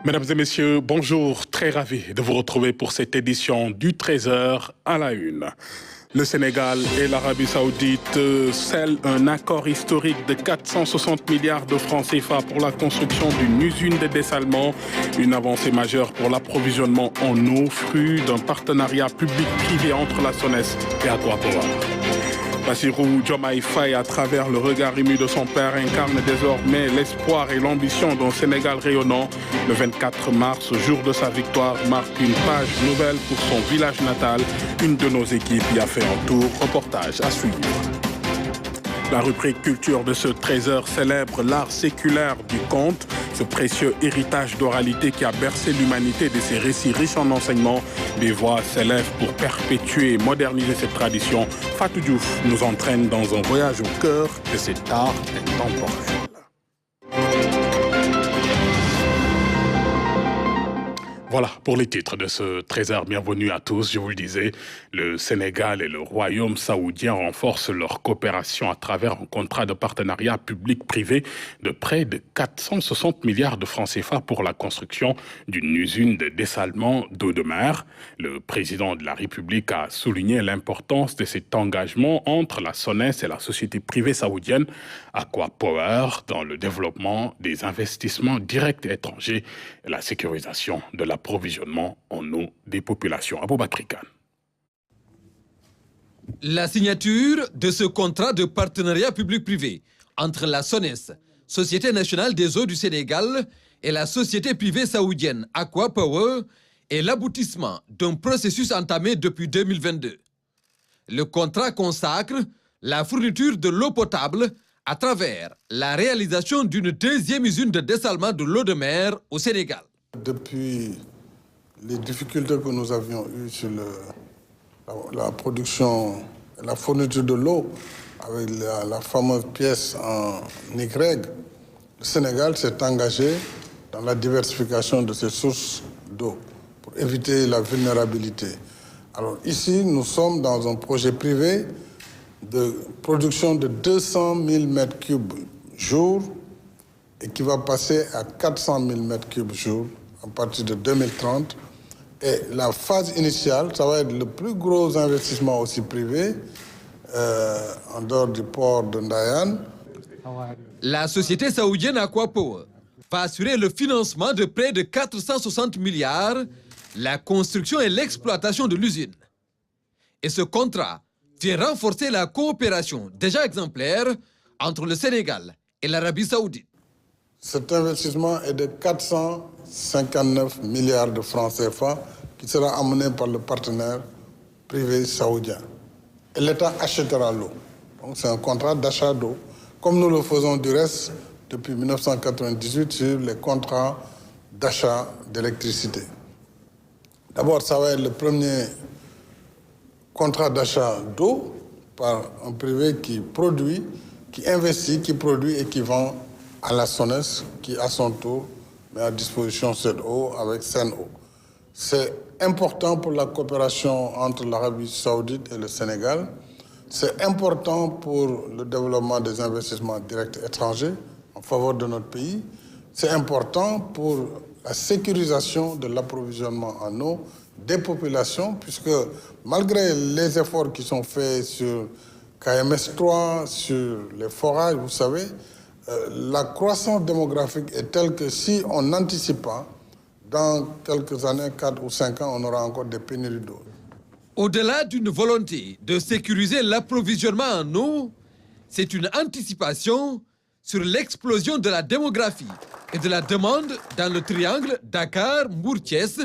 Mesdames et messieurs, bonjour, très ravi de vous retrouver pour cette édition du 13h à la une. Le Sénégal et l'Arabie Saoudite scellent un accord historique de 460 milliards de francs CFA pour la construction d'une usine de dessalement, une avancée majeure pour l'approvisionnement en eau, fruit d'un partenariat public-privé entre la SONES et Aqua Power. Bassirou Diomaye Faye, à travers le regard ému de son père, incarne désormais l'espoir et l'ambition d'un Sénégal rayonnant. Le 24 mars, jour de sa victoire, marque une page nouvelle pour son village natal. Une de nos équipes y a fait un tour. Reportage à suivre. La rubrique culture de ce 13h célèbre l'art séculaire du conte, ce précieux héritage d'oralité qui a bercé l'humanité de ses récits riches en enseignements. Des voix s'élèvent pour perpétuer et moderniser cette tradition. Fatou Diouf nous entraîne dans un voyage au cœur de cet art intemporel. Voilà pour les titres de ce 13h. Bienvenue à tous. Je vous le disais, le Sénégal et le Royaume saoudien renforcent leur coopération à travers un contrat de partenariat public-privé de près de 460 milliards de francs CFA pour la construction d'une usine de dessalement d'eau de mer. Le président de la République a souligné l'importance de cet engagement entre la SONES et la société privée saoudienne Aqua Power dans le développement des investissements directs et étrangers et la sécurisation de l'approvisionnement en eau des populations. Aboubakri Kane. La signature de ce contrat de partenariat public-privé entre la SONES, Société nationale des eaux du Sénégal, et la société privée saoudienne Aqua Power est l'aboutissement d'un processus entamé depuis 2022. Le contrat consacre la fourniture de l'eau potable à travers la réalisation d'une deuxième usine de dessalement de l'eau de mer au Sénégal. Depuis les difficultés que nous avions eues sur la production et la fourniture de l'eau, avec la fameuse pièce en Y, le Sénégal s'est engagé dans la diversification de ses sources d'eau pour éviter la vulnérabilité. Alors ici, nous sommes dans un projet privé de production de 200 000 m3 jour et qui va passer à 400 000 m3 jour à partir de 2030. Et la phase initiale, ça va être le plus gros investissement aussi privé en dehors du port de Ndayan. La société saoudienne Aqua Power va assurer le financement de près de 460 milliards, la construction et l'exploitation de l'usine. Et ce contrat vient renforcer la coopération déjà exemplaire entre le Sénégal et l'Arabie Saoudite. Cet investissement est de 459 milliards de francs CFA qui sera amené par le partenaire privé saoudien. Et l'État achètera l'eau. Donc c'est un contrat d'achat d'eau, comme nous le faisons du reste depuis 1998 sur les contrats d'achat d'électricité. D'abord, ça va être le premier contrat d'achat d'eau par un privé qui produit, qui investit, qui produit et qui vend à la SONES, qui à son tour met à disposition cette eau avec Seine-Eau. C'est important pour la coopération entre l'Arabie Saoudite et le Sénégal. C'est important pour le développement des investissements directs étrangers en faveur de notre pays. C'est important pour la sécurisation de l'approvisionnement en eau des populations, puisque malgré les efforts qui sont faits sur KMS 3, sur les forages, vous savez, la croissance démographique est telle que si on n'anticipe pas, dans quelques années, 4 ou 5 ans, on aura encore des pénuries d'eau. Au-delà d'une volonté de sécuriser l'approvisionnement en eau, c'est une anticipation sur l'explosion de la démographie et de la demande dans le triangle Dakar-Mbour-Thiès,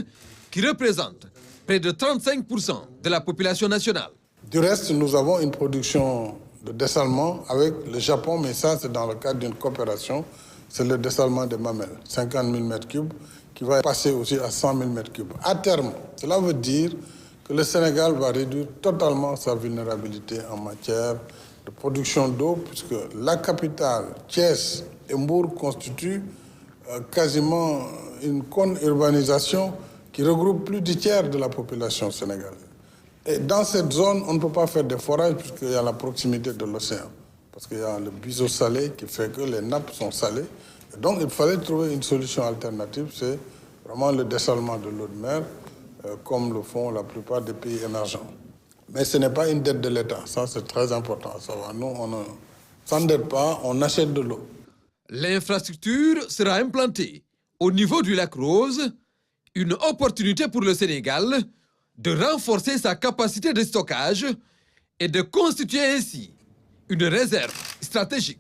qui représente près de 35% de la population nationale. Du reste, nous avons une production de dessalement avec le Japon, mais ça, c'est dans le cadre d'une coopération. C'est le dessalement des mamelles, 50 000 m3, qui va passer aussi à 100 000 m3. À terme, cela veut dire que le Sénégal va réduire totalement sa vulnérabilité en matière de production d'eau, puisque la capitale, Thiès et Mbour, constituent quasiment une urbanisation qui regroupe plus du tiers de la population sénégalaise. Et dans cette zone, on ne peut pas faire des forages puisqu'il y a la proximité de l'océan. Parce qu'il y a le biseau salé qui fait que les nappes sont salées. Et donc il fallait trouver une solution alternative, c'est vraiment le dessalement de l'eau de mer, comme le font la plupart des pays émergents. Mais ce n'est pas une dette de l'État, ça c'est très important. Ça va. Nous, on ne s'endette pas, on achète de l'eau. L'infrastructure sera implantée au niveau du lac Rose, une opportunité pour le Sénégal de renforcer sa capacité de stockage et de constituer ainsi une réserve stratégique.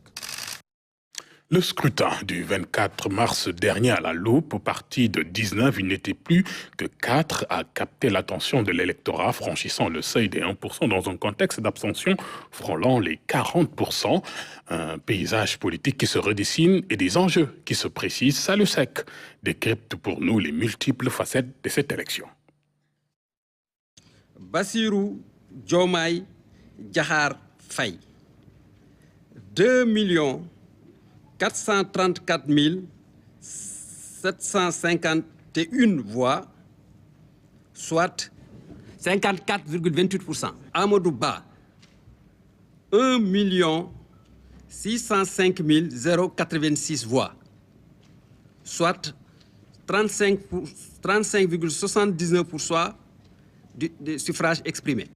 Le scrutin du 24 mars dernier à la loupe, parti de 19, il n'était plus que 4 à capter l'attention de l'électorat, franchissant le seuil des 1% dans un contexte d'abstention frôlant les 40%. Un paysage politique qui se redessine et des enjeux qui se précisent. Salou Sek décrypte pour nous les multiples facettes de cette élection. Bassirou Diomaye Diakhar Faye, 2 434 751 voix, soit 54,28%. Amadou Ba, 1 605 086 voix, soit 35,79% des suffrages exprimés.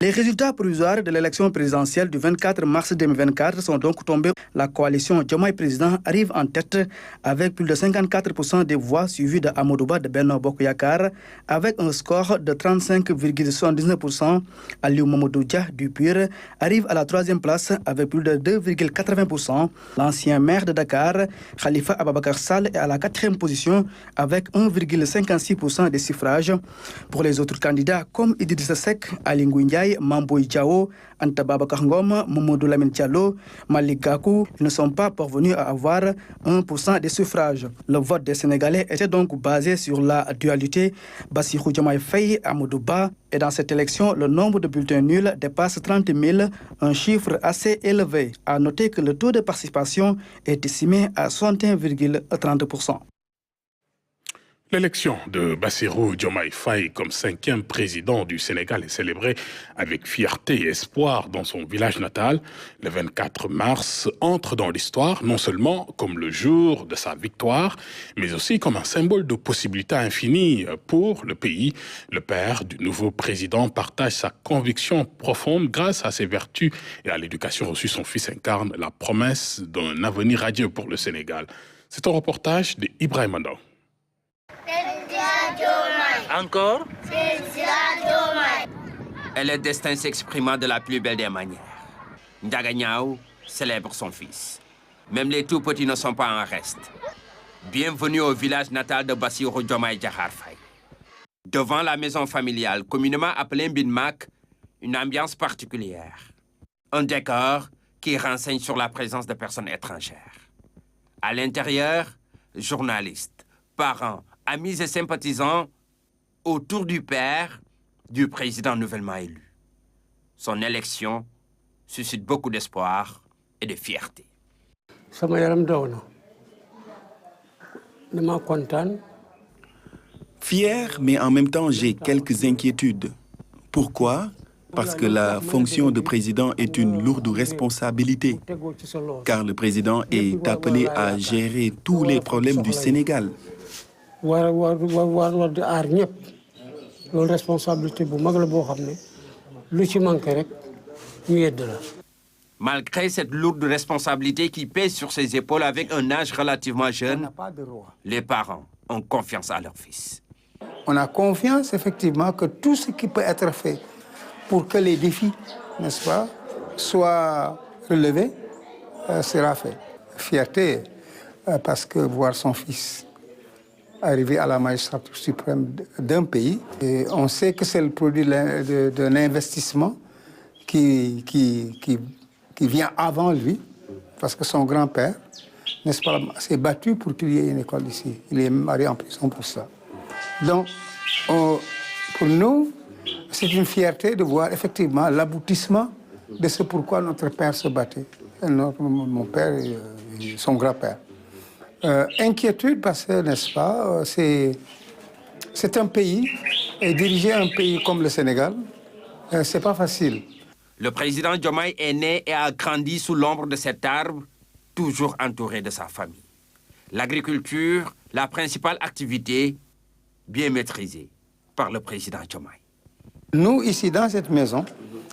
Les résultats provisoires de l'élection présidentielle du 24 mars 2024 sont donc tombés. La coalition Diomaye Président arrive en tête avec plus de 54% des voix, suivies de Amadou Ba de Benno Bokk Yakaar avec un score de 35,79%. Aliou Mamadou Dia du PUR arrive à la troisième place avec plus de 2,80%. L'ancien maire de Dakar, Khalifa Ababacar Sall, est à la quatrième position avec 1,56% des suffrages. Pour les autres candidats comme Idrissa Seck, Aly Ngouille Ndiaye, Mamboy Diao, Anta Babacar Ngom, Mamadou Lamine Diallo, Malick Gakou ne sont pas parvenus à avoir 1% des suffrages. Le vote des Sénégalais était donc basé sur la dualité Bassirou Diomaye Faye, Amadou Ba. Et dans cette élection, le nombre de bulletins nuls dépasse 30 000, un chiffre assez élevé. À noter que le taux de participation est estimé à 61,30%. L'élection de Bassirou Diomaye Faye comme 5e président du Sénégal est célébrée avec fierté et espoir dans son village natal. Le 24 mars entre dans l'histoire non seulement comme le jour de sa victoire, mais aussi comme un symbole de possibilités infinies pour le pays. Le père du nouveau président partage sa conviction profonde grâce à ses vertus et à l'éducation reçue. Son fils incarne la promesse d'un avenir radieux pour le Sénégal. C'est un reportage de Ibrahim Ando. Encore et le destin s'exprima de la plus belle des manières. Ndiaga Niao célèbre son fils. Même les tout petits ne sont pas en reste. Bienvenue au village natal de Bassirou Diomaye Diakhar Faye. Devant la maison familiale, communément appelée Mbinmak, une ambiance particulière. Un décor qui renseigne sur la présence de personnes étrangères. À l'intérieur, journalistes, parents, amis et sympathisants autour du père du président nouvellement élu. Son élection suscite beaucoup d'espoir et de fierté. Fier, mais en même temps, j'ai quelques inquiétudes. Pourquoi? Parce que la fonction de président est une lourde responsabilité, car le président est appelé à gérer tous les problèmes du Sénégal. Malgré cette lourde responsabilité qui pèse sur ses épaules avec un âge relativement jeune, les parents ont confiance à leur fils. On a confiance effectivement que tout ce qui peut être fait pour que les défis, n'est-ce pas, soient relevés, sera fait. Fierté, parce que voir son fils arriver à la magistrature suprême d'un pays, et on sait que c'est le produit d'un investissement qui vient avant lui, parce que son grand-père, n'est-ce pas, s'est battu pour qu'il y ait une école ici. Il est marié en prison pour ça. Donc, pour nous, c'est une fierté de voir effectivement l'aboutissement de ce pourquoi notre père se battait. Mon père et son grand-père. Inquiétude parce que, n'est-ce pas, c'est un pays, et diriger un pays comme le Sénégal, c'est pas facile. Le président Diomaye est né et a grandi sous l'ombre de cet arbre, toujours entouré de sa famille. L'agriculture la principale activité bien maîtrisée par le président Diomaye. Nous, ici, dans cette maison,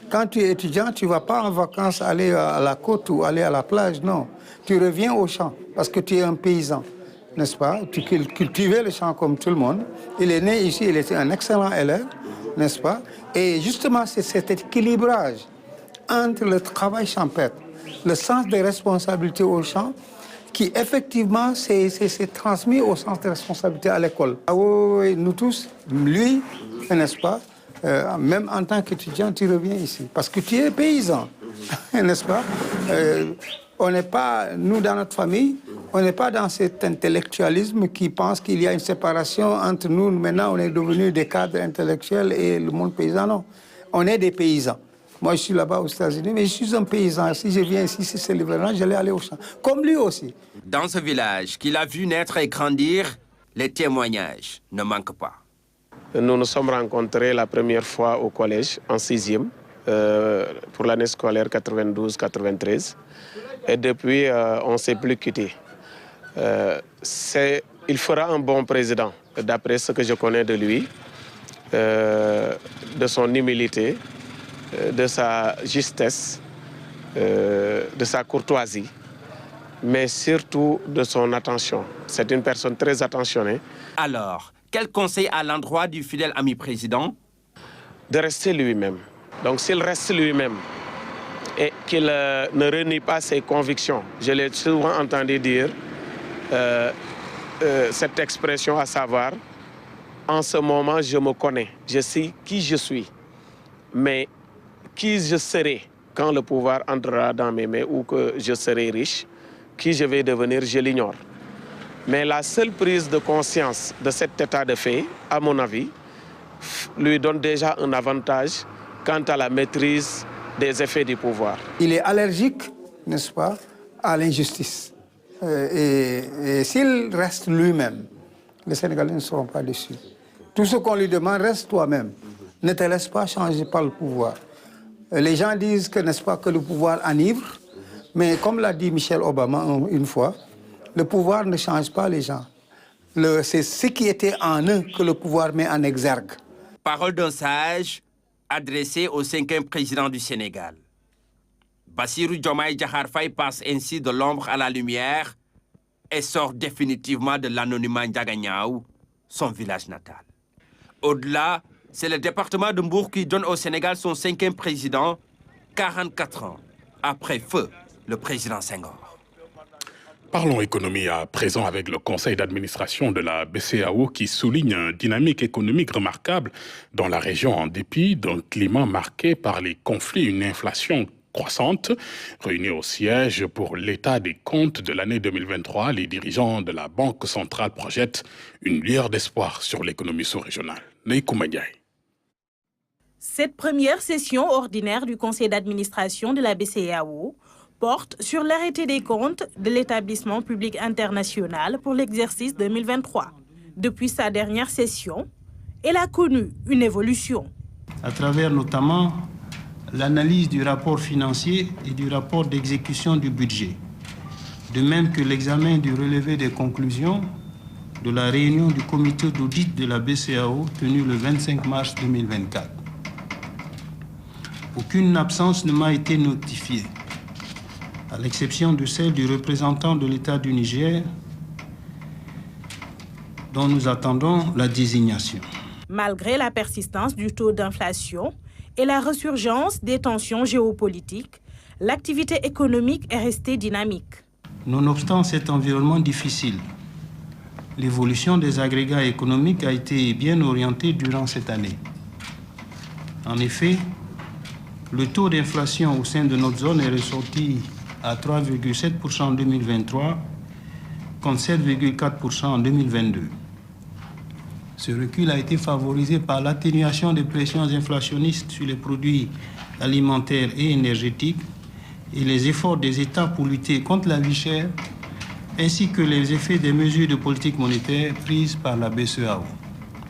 quand tu es étudiant, tu ne vas pas en vacances aller à la côte ou aller à la plage, non. Tu reviens au champ parce que tu es un paysan, n'est-ce pas? Tu cultivais le champ comme tout le monde. Il est né ici, il était un excellent élève, n'est-ce pas? Et justement, c'est cet équilibrage entre le travail champêtre, le sens des responsabilités au champ, qui effectivement s'est transmis au sens de responsabilité à l'école. Ah oui, nous tous, lui, n'est-ce pas? Même en tant qu'étudiant, tu reviens ici, parce que tu es paysan, n'est-ce pas? On n'est pas, nous dans notre famille, on n'est pas dans cet intellectualisme qui pense qu'il y a une séparation entre nous. Maintenant, on est devenus des cadres intellectuels et le monde paysan, non. On est des paysans. Moi, je suis là-bas aux États-Unis, mais je suis un paysan. Si je viens ici, si c'est l'hivernage, j'allais aller au champ. Comme lui aussi. Dans ce village qu'il a vu naître et grandir, les témoignages ne manquent pas. Nous nous sommes rencontrés la première fois au collège, en 6e, pour l'année scolaire 92-93. Et depuis, on ne s'est plus quittés. Il fera un bon président, d'après ce que je connais de lui, de son humilité, de sa justesse, de sa courtoisie, mais surtout de son attention. C'est une personne très attentionnée. Alors, quel conseil à l'endroit du fidèle ami président? De rester lui-même. Donc s'il reste lui-même et qu'il ne renie pas ses convictions, je l'ai souvent entendu dire cette expression, à savoir, en ce moment je me connais, je sais qui je suis, mais qui je serai quand le pouvoir entrera dans mes mains ou que je serai riche, qui je vais devenir, je l'ignore. Mais la seule prise de conscience de cet état de fait, à mon avis, lui donne déjà un avantage quant à la maîtrise des effets du pouvoir. Il est allergique, n'est-ce pas, à l'injustice. Et s'il reste lui-même, les Sénégalais ne seront pas déçus. Tout ce qu'on lui demande, reste toi-même. Ne te laisse pas changer par le pouvoir. Les gens disent que, n'est-ce pas, que le pouvoir enivre, mais comme l'a dit Michelle Obama une fois, le pouvoir ne change pas les gens. C'est ce qui était en eux que le pouvoir met en exergue. Parole d'un sage adressée au 5e président du Sénégal. Bassirou Diomaye Diakhar Faye passe ainsi de l'ombre à la lumière et sort définitivement de l'anonymat Ndiaga Niaou, son village natal. Au-delà, c'est le département de Mbour qui donne au Sénégal son 5e président, 44 ans après feu le président Senghor. Parlons économie à présent avec le conseil d'administration de la BCEAO qui souligne une dynamique économique remarquable dans la région en dépit d'un climat marqué par les conflits et une inflation croissante. Réunis au siège pour l'état des comptes de l'année 2023, les dirigeants de la Banque centrale projettent une lueur d'espoir sur l'économie sous-régionale. Neikouma Ndiaye. Cette première session ordinaire du conseil d'administration de la BCEAO porte sur l'arrêté des comptes de l'établissement public international pour l'exercice 2023. Depuis sa dernière session, elle a connu une évolution. À travers notamment l'analyse du rapport financier et du rapport d'exécution du budget, de même que l'examen du relevé des conclusions de la réunion du comité d'audit de la BCEAO tenue le 25 mars 2024. Aucune absence ne m'a été notifiée, à l'exception de celle du représentant de l'État du Niger, dont nous attendons la désignation. Malgré la persistance du taux d'inflation et la résurgence des tensions géopolitiques, l'activité économique est restée dynamique. Nonobstant cet environnement difficile, l'évolution des agrégats économiques a été bien orientée durant cette année. En effet, le taux d'inflation au sein de notre zone est ressorti à 3,7% en 2023, contre 7,4% en 2022. Ce recul a été favorisé par l'atténuation des pressions inflationnistes sur les produits alimentaires et énergétiques et les efforts des États pour lutter contre la vie chère, ainsi que les effets des mesures de politique monétaire prises par la BCEAO.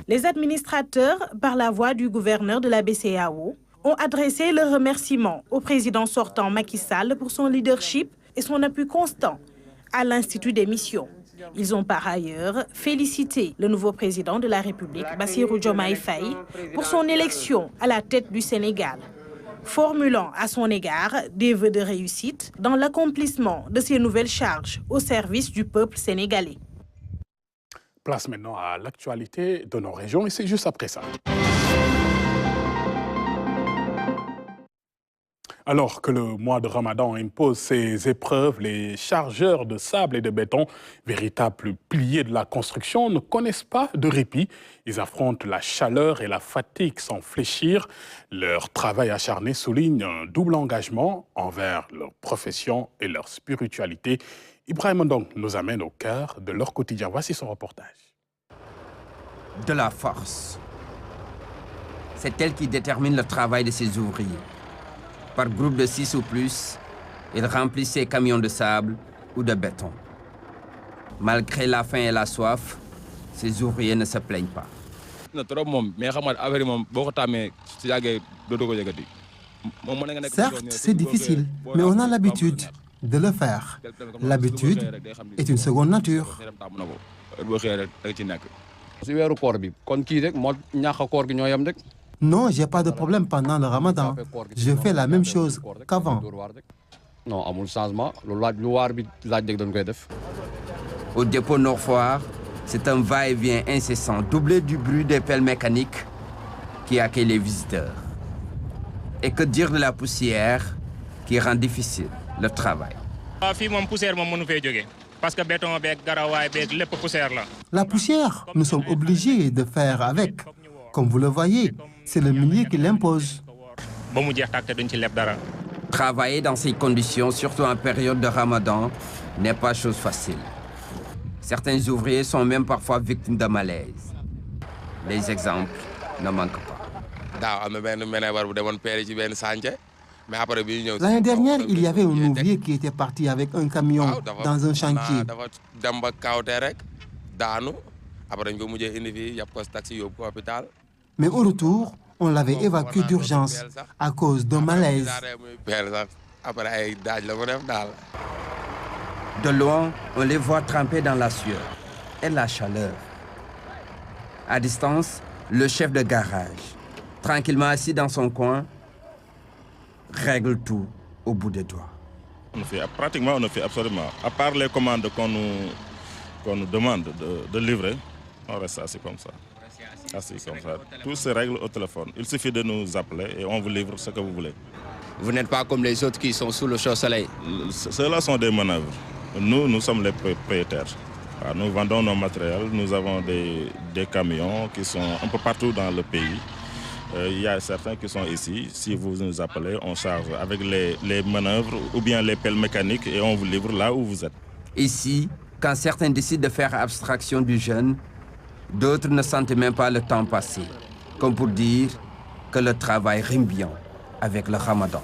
Les administrateurs, par la voix du gouverneur de la BCEAO, ont adressé leurs remerciements au président sortant Macky Sall pour son leadership et son appui constant à l'Institut des missions. Ils ont par ailleurs félicité le nouveau président de la République, Bassirou Diomaye Faye, pour son élection à la tête du Sénégal, formulant à son égard des vœux de réussite dans l'accomplissement de ses nouvelles charges au service du peuple sénégalais. Place maintenant à l'actualité de nos régions et c'est juste après ça. Alors que le mois de Ramadan impose ses épreuves, les chargeurs de sable et de béton, véritables piliers de la construction, ne connaissent pas de répit. Ils affrontent la chaleur et la fatigue sans fléchir. Leur travail acharné souligne un double engagement envers leur profession et leur spiritualité. Ibrahim Ndong nous amène au cœur de leur quotidien. Voici son reportage. De la force. C'est elle qui détermine le travail de ces ouvriers. Par groupe de 6 ou plus, ils remplissent ces camions de sable ou de béton. Malgré la faim et la soif, ces ouvriers ne se plaignent pas. Certes, c'est difficile, mais on a l'habitude de le faire. L'habitude est une seconde nature. Non, j'ai pas de problème pendant le Ramadan. Je fais la même chose qu'avant. Au dépôt Nord-Foire, c'est un va-et-vient incessant, doublé du bruit des pelles mécaniques qui accueillent les visiteurs. Et que dire de la poussière qui rend difficile le travail. La poussière, nous sommes obligés de faire avec. Comme vous le voyez, c'est le milieu qui l'impose. Travailler dans ces conditions, surtout en période de Ramadan, n'est pas chose facile. Certains ouvriers sont même parfois victimes de malaise. Les exemples ne manquent pas. L'année dernière, il y avait un ouvrier qui était parti avec un camion dans un chantier. Mais au retour, on l'avait évacué d'urgence à cause d'un malaise. De loin, on les voit tremper dans la sueur et la chaleur. À distance, le chef de garage, tranquillement assis dans son coin, règle tout au bout des doigts. Pratiquement, on ne fait absolument. À part les commandes qu'on nous demande de livrer, on reste assis comme ça. Assis comme ça. Tout se règle au téléphone. Il suffit de nous appeler et on vous livre ce que vous voulez. Vous n'êtes pas comme les autres qui sont sous le chaud soleil. Ceux-là sont des manœuvres. Nous sommes les propriétaires. Nous vendons nos matériels. Nous avons des camions qui sont un peu partout dans le pays. Il y a certains qui sont ici. Si vous nous appelez, on charge avec les manœuvres ou bien les pelles mécaniques et on vous livre là où vous êtes. Ici, quand certains décident de faire abstraction du jeûne, d'autres ne sentent même pas le temps passer, comme pour dire que le travail rime bien avec le Ramadan.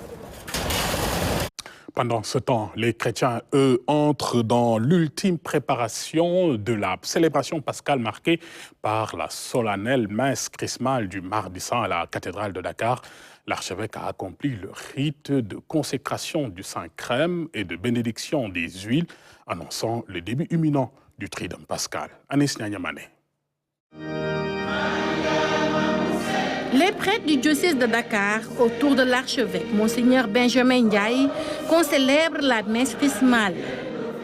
Pendant ce temps, les chrétiens, eux, entrent dans l'ultime préparation de la célébration pascale marquée par la solennelle messe chrismale du Mardi Saint à la cathédrale de Dakar. L'archevêque a accompli le rite de consécration du Saint-Crème et de bénédiction des huiles, annonçant le début imminent du Triduum pascal. Anis Nyanyamane. Les prêtres du diocèse de Dakar, autour de l'archevêque Monseigneur Benjamin Ndiaye, concélèbrent la messe chrismale.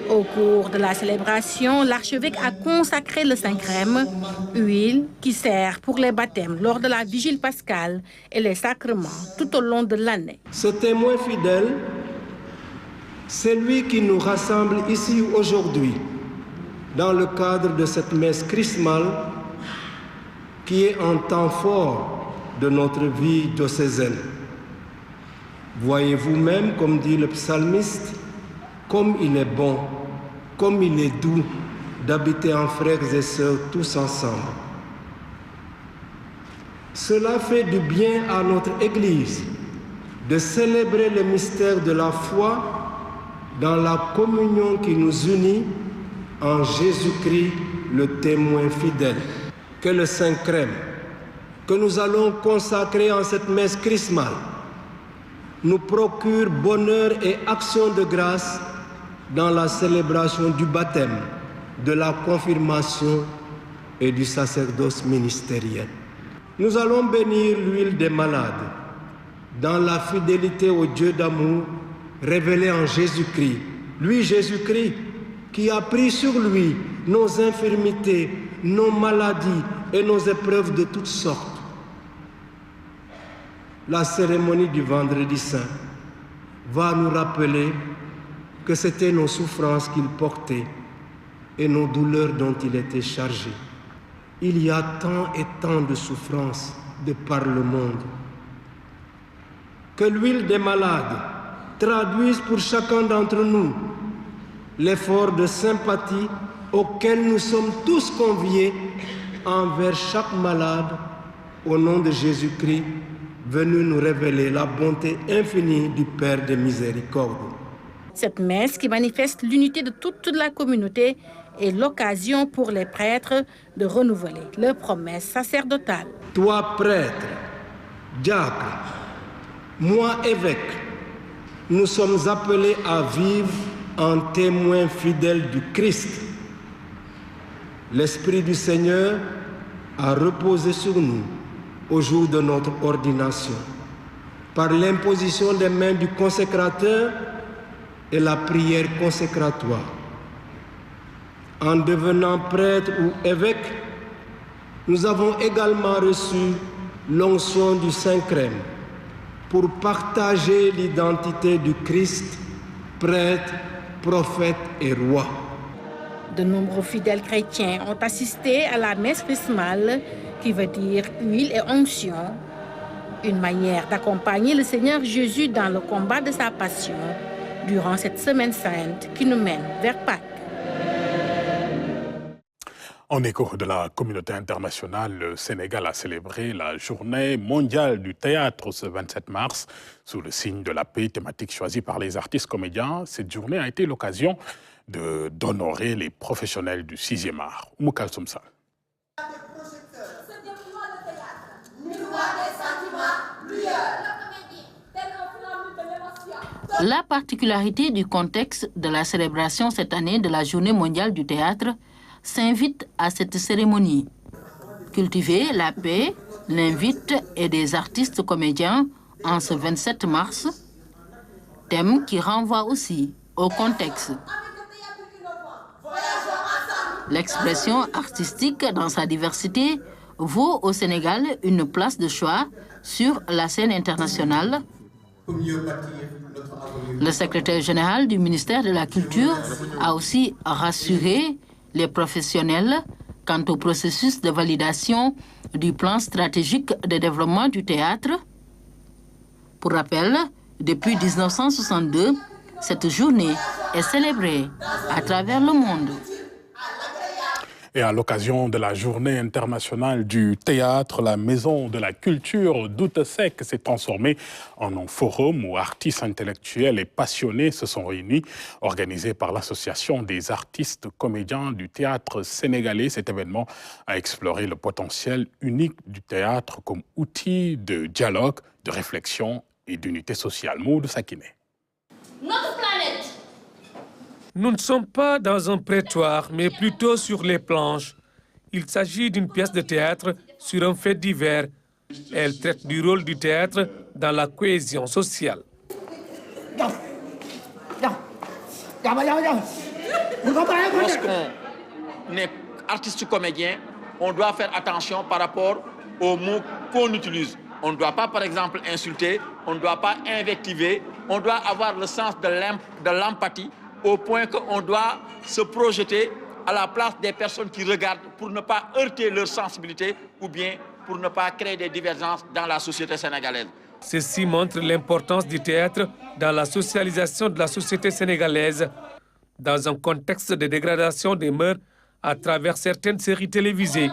Au cours de la célébration, l'archevêque a consacré le Saint-Crème, huile qui sert pour les baptêmes lors de la vigile pascale et les sacrements tout au long de l'année. Ce témoin fidèle, c'est lui qui nous rassemble ici aujourd'hui, dans le cadre de cette messe chrismale qui est un temps fort de notre vie diocésaine. Voyez vous-même, comme dit le psalmiste, comme il est bon, comme il est doux d'habiter en frères et sœurs tous ensemble. Cela fait du bien à notre Église de célébrer le mystère de la foi dans la communion qui nous unit en Jésus-Christ, le témoin fidèle. Que le Saint-Crème, que nous allons consacrer en cette messe chrismale, nous procure bonheur et action de grâce dans la célébration du baptême, de la confirmation et du sacerdoce ministériel. Nous allons bénir l'huile des malades dans la fidélité au Dieu d'amour révélé en Jésus-Christ. Lui, Jésus-Christ, qui a pris sur lui nos infirmités, nos maladies et nos épreuves de toutes sortes. La cérémonie du Vendredi Saint va nous rappeler que c'était nos souffrances qu'il portait et nos douleurs dont il était chargé. Il y a tant et tant de souffrances de par le monde. Que l'huile des malades traduise pour chacun d'entre nous l'effort de sympathie auquel nous sommes tous conviés envers chaque malade au nom de Jésus-Christ, venu nous révéler la bonté infinie du Père des miséricordes. Cette messe qui manifeste l'unité de toute la communauté est l'occasion pour les prêtres de renouveler leurs promesses sacerdotales. Toi, prêtre, diacre, moi, évêque, nous sommes appelés à vivre en témoins fidèles du Christ. L'Esprit du Seigneur a reposé sur nous au jour de notre ordination, par l'imposition des mains du consécrateur et la prière consécratoire. En devenant prêtre ou évêque, nous avons également reçu l'onction du Saint-Crème pour partager l'identité du Christ, prêtre, prophète et roi. De nombreux fidèles chrétiens ont assisté à la messe chrismale, qui veut dire huile et onction, une manière d'accompagner le Seigneur Jésus dans le combat de sa passion durant cette semaine sainte qui nous mène vers Pâques. En écho de la communauté internationale, le Sénégal a célébré la journée mondiale du théâtre ce 27 mars. Sous le signe de la paix, thématique choisie par les artistes comédiens, cette journée a été l'occasion d'honorer les professionnels du 6e art. Oumou Kalsoum Sall. La particularité du contexte de la célébration cette année de la Journée mondiale du théâtre s'invite à cette cérémonie. Cultiver la paix, l'invite et des artistes comédiens en ce 27 mars, thème qui renvoie aussi au contexte. L'expression artistique dans sa diversité vaut au Sénégal une place de choix sur la scène internationale. Le secrétaire général du ministère de la Culture a aussi rassuré les professionnels quant au processus de validation du plan stratégique de développement du théâtre. Pour rappel, depuis 1962, cette journée est célébrée à travers le monde. Et à l'occasion de la journée internationale du théâtre, la Maison de la Culture d'Outesec s'est transformée en un forum où artistes intellectuels et passionnés se sont réunis, organisé par l'Association des artistes comédiens du théâtre sénégalais. Cet événement a exploré le potentiel unique du théâtre comme outil de dialogue, de réflexion et d'unité sociale. Maud Sakiné. Notre planète. Nous ne sommes pas dans un prétoire, mais plutôt sur les planches. Il s'agit d'une pièce de théâtre sur un fait divers. Elle traite du rôle du théâtre dans la cohésion sociale. Lorsqu'on est artiste comédien, on doit faire attention par rapport aux mots qu'on utilise. On ne doit pas, par exemple, insulter, on ne doit pas invectiver, on doit avoir le sens de l'empathie, au point qu'on doit se projeter à la place des personnes qui regardent pour ne pas heurter leur sensibilité ou bien pour ne pas créer des divergences dans la société sénégalaise. Ceci montre l'importance du théâtre dans la socialisation de la société sénégalaise, dans un contexte de dégradation des mœurs à travers certaines séries télévisées.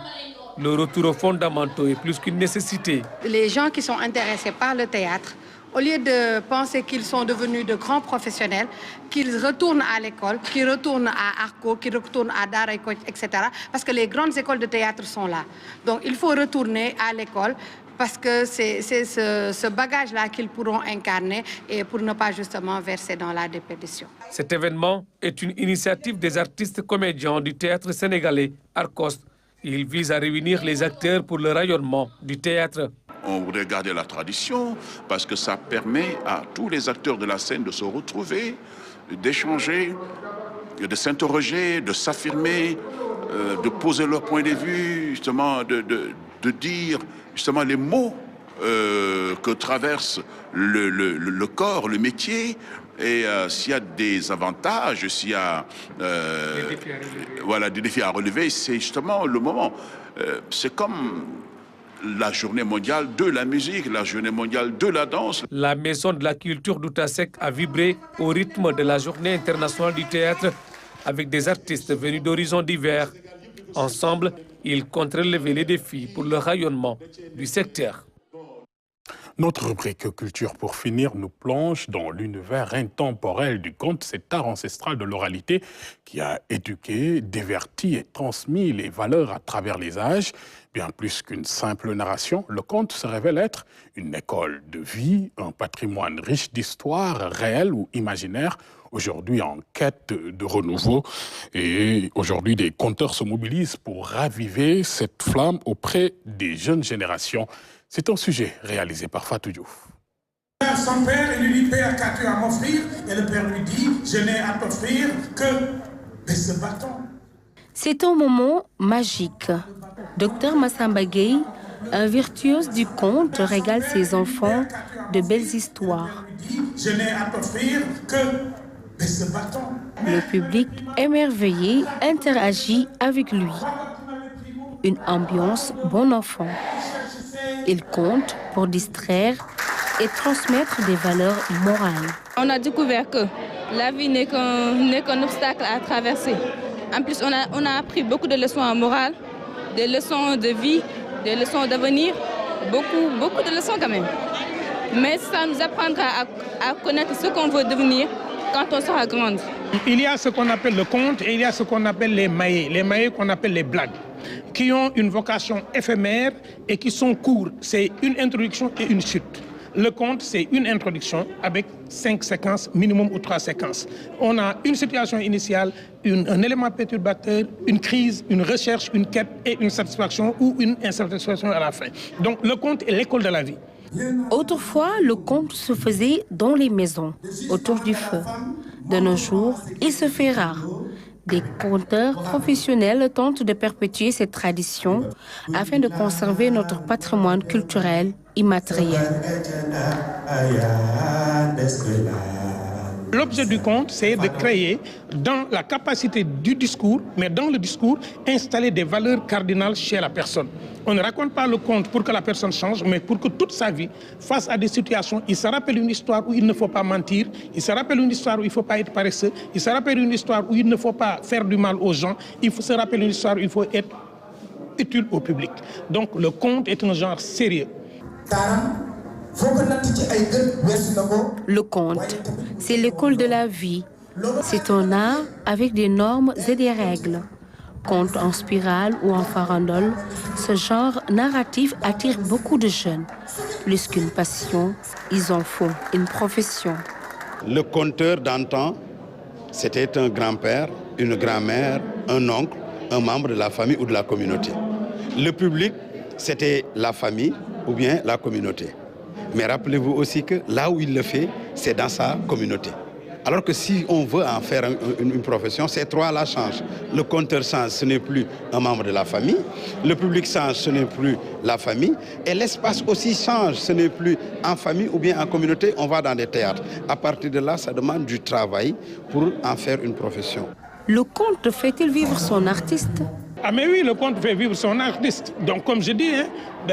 Le retour aux fondamentaux est plus qu'une nécessité. Les gens qui sont intéressés par le théâtre, au lieu de penser qu'ils sont devenus de grands professionnels, qu'ils retournent à l'école, qu'ils retournent à Arco, qu'ils retournent à Daraïko, etc. Parce que les grandes écoles de théâtre sont là. Donc il faut retourner à l'école parce que c'est ce bagage-là qu'ils pourront incarner et pour ne pas justement verser dans la déperdition. Cet événement est une initiative des artistes comédiens du théâtre sénégalais Arcos. Il vise à réunir les acteurs pour le rayonnement du théâtre. On voudrait garder la tradition parce que ça permet à tous les acteurs de la scène de se retrouver, d'échanger, de s'interroger, de s'affirmer, de poser leur point de vue, justement, de dire justement les mots que traverse le corps, le métier. Et s'il y a des avantages, s'il y a des défis à relever, c'est justement le moment. C'est comme la journée mondiale de la musique, la journée mondiale de la danse. La Maison de la Culture d'Outasek a vibré au rythme de la Journée internationale du théâtre avec des artistes venus d'horizons divers. Ensemble, ils comptent relever les défis pour le rayonnement du secteur. Notre rubrique culture pour finir nous plonge dans l'univers intemporel du conte, cet art ancestral de l'oralité qui a éduqué, diverti et transmis les valeurs à travers les âges. Bien plus qu'une simple narration, le conte se révèle être une école de vie, un patrimoine riche d'histoires réelles ou imaginaires, aujourd'hui en quête de renouveau. Et aujourd'hui, des conteurs se mobilisent pour raviver cette flamme auprès des jeunes générations. C'est un sujet réalisé par Fatou Diouf. Son père, il lui dit, Père, qu'as-tu à m'offrir? Et le père lui dit, je n'ai à t'offrir que ce bâton. C'est un moment magique. Dr Massamba Gueye, un virtuose du conte, régale ses enfants de belles histoires. Je n'ai à t'offrir que ce bâton. Le public, émerveillé, interagit avec lui. Une ambiance bon enfant. Il compte pour distraire et transmettre des valeurs morales. On a découvert que la vie n'est qu'un obstacle à traverser. En plus, on a appris beaucoup de leçons morales, des leçons de vie, des leçons d'avenir, beaucoup de leçons quand même. Mais ça nous apprendra à connaître ce qu'on veut devenir quand on sera grande. Il y a ce qu'on appelle le conte et il y a ce qu'on appelle les maillets qu'on appelle les blagues, qui ont une vocation éphémère et qui sont courts. C'est une introduction et une chute. Le conte, c'est une introduction avec 5 séquences, minimum ou 3 séquences. On a une situation initiale, un élément perturbateur, une crise, une recherche, une quête et une satisfaction ou une insatisfaction à la fin. Donc le conte est l'école de la vie. Autrefois, le conte se faisait dans les maisons, autour du feu. De nos jours, il se fait rare. Des conteurs professionnels tentent de perpétuer cette tradition afin de conserver notre patrimoine culturel immatériel. L'objet du conte, c'est de créer, dans la capacité du discours, mais dans le discours, installer des valeurs cardinales chez la personne. On ne raconte pas le conte pour que la personne change, mais pour que toute sa vie, face à des situations, il se rappelle une histoire où il ne faut pas mentir, il se rappelle une histoire où il ne faut pas être paresseux, il se rappelle une histoire où il ne faut pas faire du mal aux gens, il se rappelle une histoire où il faut être utile au public. Donc le conte est un genre sérieux. Le conte, c'est l'école de la vie. C'est un art avec des normes et des règles. Conte en spirale ou en farandole, ce genre narratif attire beaucoup de jeunes. Plus qu'une passion, ils en font une profession. Le conteur d'antan, c'était un grand-père, une grand-mère, un oncle, un membre de la famille ou de la communauté. Le public, c'était la famille ou bien la communauté. Mais rappelez-vous aussi que là où il le fait, c'est dans sa communauté. Alors que si on veut en faire une profession, ces trois-là changent. Le conteur change, ce n'est plus un membre de la famille. Le public change, ce n'est plus la famille. Et l'espace aussi change, ce n'est plus en famille ou bien en communauté, on va dans des théâtres. À partir de là, ça demande du travail pour en faire une profession. Le conte fait-il vivre son artiste? Ah mais oui, le conte fait vivre son artiste. Donc comme je dis,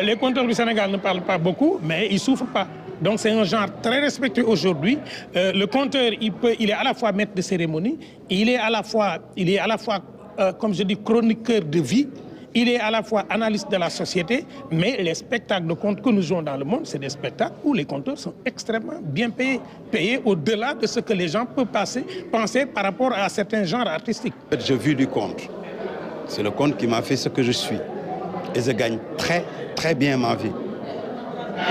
les conteurs du Sénégal ne parlent pas beaucoup, mais ils ne souffrent pas. Donc c'est un genre très respecté aujourd'hui. Le conteur, il est à la fois maître de cérémonie, il est à la fois, comme je dis, chroniqueur de vie, il est à la fois analyste de la société, mais les spectacles de contes que nous jouons dans le monde, c'est des spectacles où les conteurs sont extrêmement bien payés au-delà de ce que les gens peuvent penser par rapport à certains genres artistiques. Je vis du conte. C'est le conte qui m'a fait ce que je suis. Et je gagne très, très bien ma vie.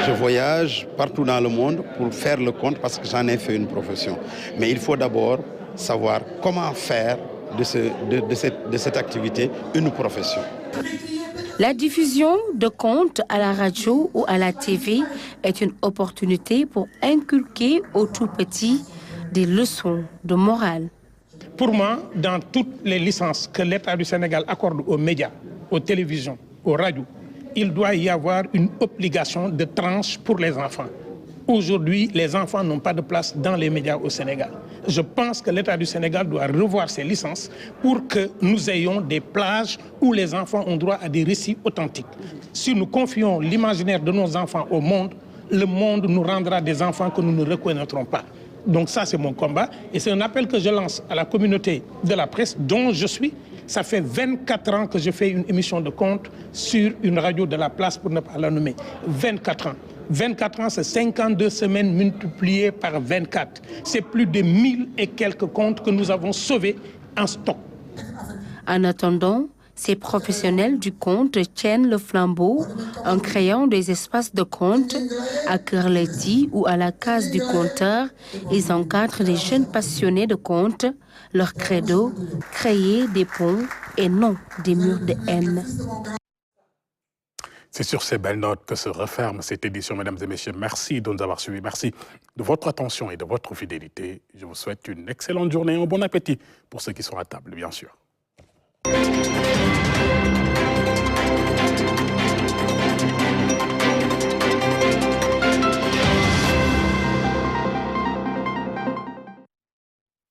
Je voyage partout dans le monde pour faire le conte parce que j'en ai fait une profession. Mais il faut d'abord savoir comment faire de cette activité une profession. La diffusion de contes à la radio ou à la TV est une opportunité pour inculquer aux tout-petits des leçons de morale. Pour moi, dans toutes les licences que l'État du Sénégal accorde aux médias, aux télévisions, aux radios, il doit y avoir une obligation de tranche pour les enfants. Aujourd'hui, les enfants n'ont pas de place dans les médias au Sénégal. Je pense que l'État du Sénégal doit revoir ses licences pour que nous ayons des plages où les enfants ont droit à des récits authentiques. Si nous confions l'imaginaire de nos enfants au monde, le monde nous rendra des enfants que nous ne reconnaîtrons pas. Donc ça, c'est mon combat. Et c'est un appel que je lance à la communauté de la presse dont je suis. Ça fait 24 ans que je fais une émission de contes sur une radio de la place, pour ne pas la nommer. 24 ans. 24 ans, c'est 52 semaines multipliées par 24. C'est plus de 1000 et quelques contes que nous avons sauvés en stock. En attendant, ces professionnels du conte tiennent le flambeau en créant des espaces de conte à Cœur-Lady ou à la case du conteur. Ils encadrent les jeunes passionnés de conte. Leur credo, créer des ponts et non des murs de haine. C'est sur ces belles notes que se referme cette édition, mesdames et messieurs. Merci de nous avoir suivis. Merci de votre attention et de votre fidélité. Je vous souhaite une excellente journée et un bon appétit pour ceux qui sont à table, bien sûr.